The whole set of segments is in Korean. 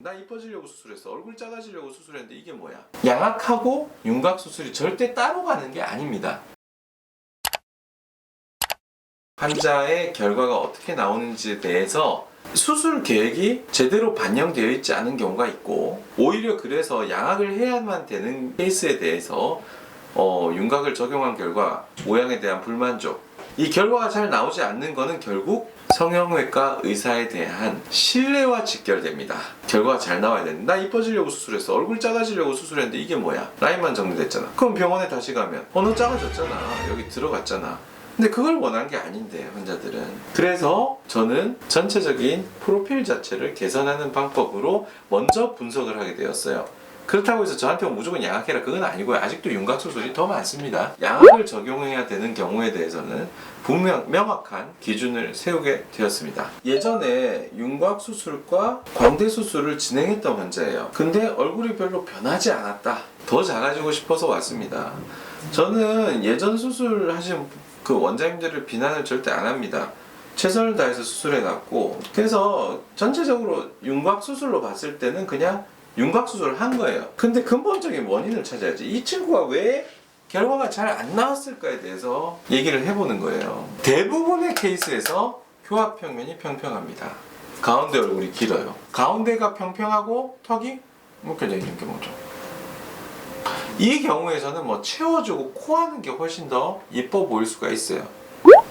나 이뻐지려고 수술했어. 얼굴 작아지려고 수술했는데 이게 뭐야? 양악하고 윤곽 수술이 절대 따로 가는 게 아닙니다. 환자의 결과가 어떻게 나오는지에 대해서 수술 계획이 제대로 반영되어 있지 않은 경우가 있고, 오히려 그래서 양악을 해야만 되는 케이스에 대해서 윤곽을 적용한 결과 모양에 대한 불만족, 이 결과가 잘 나오지 않는 거는 결국 성형외과 의사에 대한 신뢰와 직결됩니다. 결과가 잘 나와야 되는데, 나 이뻐지려고 수술했어. 얼굴 작아지려고 수술했는데 이게 뭐야? 라인만 정리됐잖아. 그럼 병원에 다시 가면 너 작아졌잖아. 여기 들어갔잖아. 근데 그걸 원한 게 아닌데, 환자들은. 그래서 저는 전체적인 프로필 자체를 개선하는 방법으로 먼저 분석을 하게 되었어요. 그렇다고 해서 저한테 무조건 양악해라, 그건 아니고요. 아직도 윤곽 수술이 더 많습니다. 양악을 적용해야 되는 경우에 대해서는 명확한 기준을 세우게 되었습니다. 예전에 윤곽 수술과 광대 수술을 진행했던 환자예요. 근데 얼굴이 별로 변하지 않았다, 더 작아지고 싶어서 왔습니다. 저는 예전 수술하신 그 원장님들을 비난을 절대 안 합니다. 최선을 다해서 수술해놨고, 그래서 전체적으로 윤곽 수술로 봤을 때는 그냥 윤곽 수술을 한 거예요. 근데 근본적인 원인을 찾아야지. 이 친구가 왜 결과가 잘 안 나왔을까에 대해서 얘기를 해보는 거예요. 대부분의 케이스에서 흉곽평면이 평평합니다. 가운데 얼굴이 길어요. 가운데가 평평하고 턱이 묶여져 있는 경우죠. 이 경우에서는 채워주고 코하는 게 훨씬 더 예뻐 보일 수가 있어요.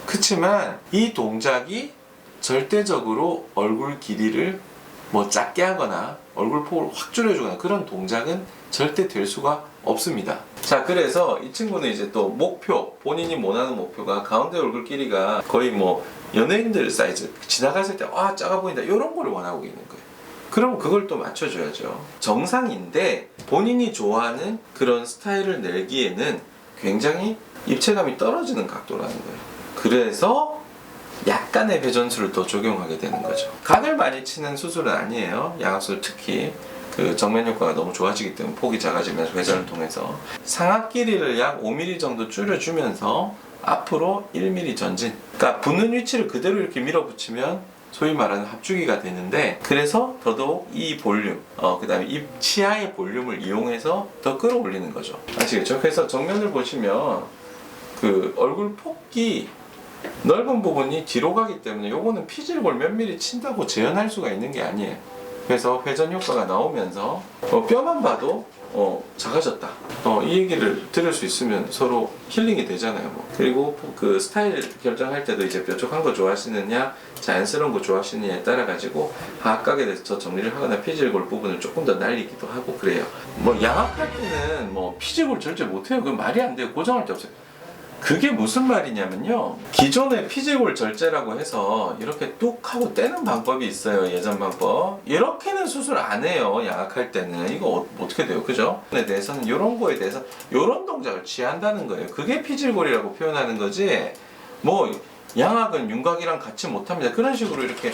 그렇지만 이 동작이 절대적으로 얼굴 길이를 작게 하거나 얼굴 폭을 확 줄여주거나 그런 동작은 절대 될 수가 없습니다. 자, 그래서 이 친구는 이제 또 목표, 본인이 원하는 목표가 가운데 얼굴 길이가 거의 연예인들 사이즈, 지나갔을 때 작아 보인다, 이런 걸 원하고 있는 거예요. 그럼 그걸 또 맞춰줘야죠. 정상인데 본인이 좋아하는 그런 스타일을 내기에는 굉장히 입체감이 떨어지는 각도라는 거예요. 그래서 약간의 회전수를 더 적용하게 되는 거죠. 각을 많이 치는 수술은 아니에요. 양악수술 특히 그 정면 효과가 너무 좋아지기 때문에 폭이 작아지면서 회전을 통해서 상악 길이를 약 5mm 정도 줄여주면서 앞으로 1mm 전진, 그러니까 붙는 위치를 그대로 이렇게 밀어붙이면 소위 말하는 합주기가 되는데, 그래서 더더욱 이 볼륨, 그 다음에 입 치아의 볼륨을 이용해서 더 끌어올리는 거죠. 아시겠죠? 그래서 정면을 보시면 그 얼굴 폭이 넓은 부분이 뒤로 가기 때문에 요거는 피질골 몇 미리 친다고 재현할 수가 있는 게 아니에요. 그래서 회전 효과가 나오면서 뼈만 봐도 작아졌다, 이 얘기를 들을 수 있으면 서로 힐링이 되잖아요. 그리고 그 스타일 결정할 때도 이제 뾰족한 거 좋아하시느냐 자연스러운 거 좋아하시느냐에 따라 가지고 하악각에 대해서 정리를 하거나 피질골 부분을 조금 더 날리기도 하고 그래요. 양악할 때는 피질골 절제 못해요. 그건 말이 안 돼요. 고정할 데 없어요. 그게 무슨 말이냐면요, 기존의 피질골 절제라고 해서 이렇게 뚝 하고 떼는 방법이 있어요. 예전 방법. 이렇게는 수술 안 해요. 양악할 때는. 이거 어떻게 돼요, 그죠? 에 대해서는 이런 거에 대해서 이런 동작을 취한다는 거예요. 그게 피질골이라고 표현하는 거지, 양악은 윤곽이랑 같이 못합니다, 그런 식으로 이렇게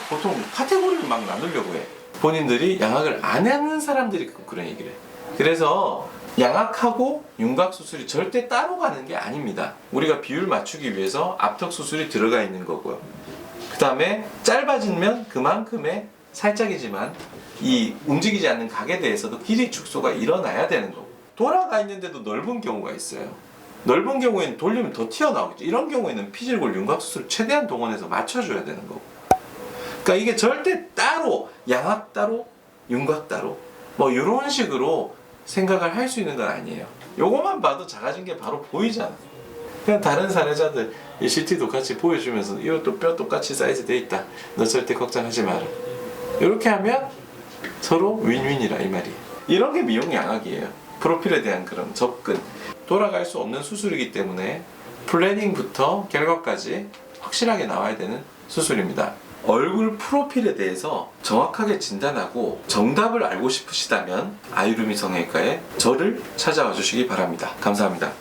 보통 카테고리를 막 나누려고 해. 본인들이 양악을 안 하는 사람들이 그런 얘기를 해. 그래서 양악하고 윤곽 수술이 절대 따로 가는 게 아닙니다. 우리가 비율 맞추기 위해서 앞턱 수술이 들어가 있는 거고요. 그 다음에 짧아지면 그만큼의 살짝이지만 이 움직이지 않는 각에 대해서도 길이 축소가 일어나야 되는 거고, 돌아가 있는데도 넓은 경우가 있어요. 넓은 경우에는 돌리면 더 튀어나오겠죠. 이런 경우에는 피질골 윤곽 수술을 최대한 동원해서 맞춰줘야 되는 거고. 그러니까 이게 절대 따로, 양악 따로, 윤곽 따로 이런 식으로 생각을 할 수 있는 건 아니에요. 요것만 봐도 작아진 게 바로 보이잖아. 그냥 다른 사례자들 이 CT도 같이 보여주면서 이것도 뼈 똑같이 사이즈 돼 있다, 너 절대 걱정하지 마라, 이렇게 하면 서로 윈윈이라 이 말이에요. 이런 게 미용 양악이에요. 프로필에 대한 그런 접근. 돌아갈 수 없는 수술이기 때문에 플래닝부터 결과까지 확실하게 나와야 되는 수술입니다. 얼굴 프로필에 대해서 정확하게 진단하고 정답을 알고 싶으시다면 아이루미 성형외과에 저를 찾아와 주시기 바랍니다. 감사합니다.